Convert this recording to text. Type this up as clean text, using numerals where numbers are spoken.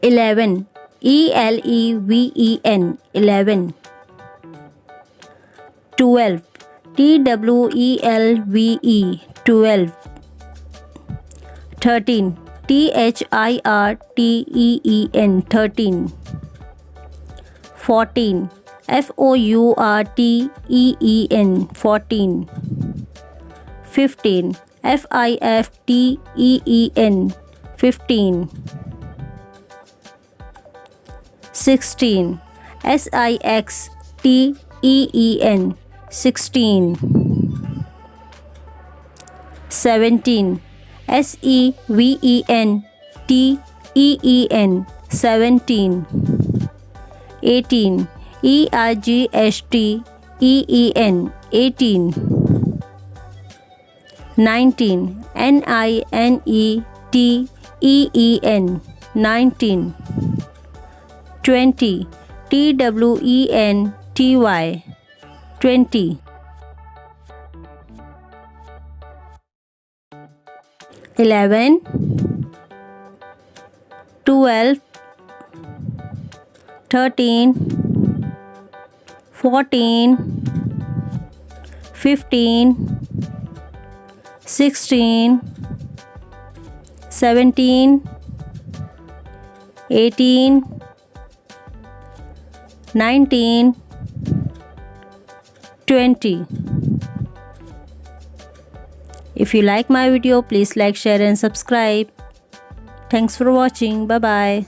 11. ELEVEN 11. 12. TWELVE 12. 13. THIRTEEN 13. 14. FOURTEEN 14. 15. FIFTEEN 15. 16. SIXTEEN 16. 17. SEVENTEEN 17. 18. EIGSTEEN 18. 19. NINETEEN 19. 20. TWENTY 20. 11. 12. 13. 14. 15. 16. 17. 18. 19. 20. If you like my video, please like, share and subscribe. Thanks for watching. Bye bye.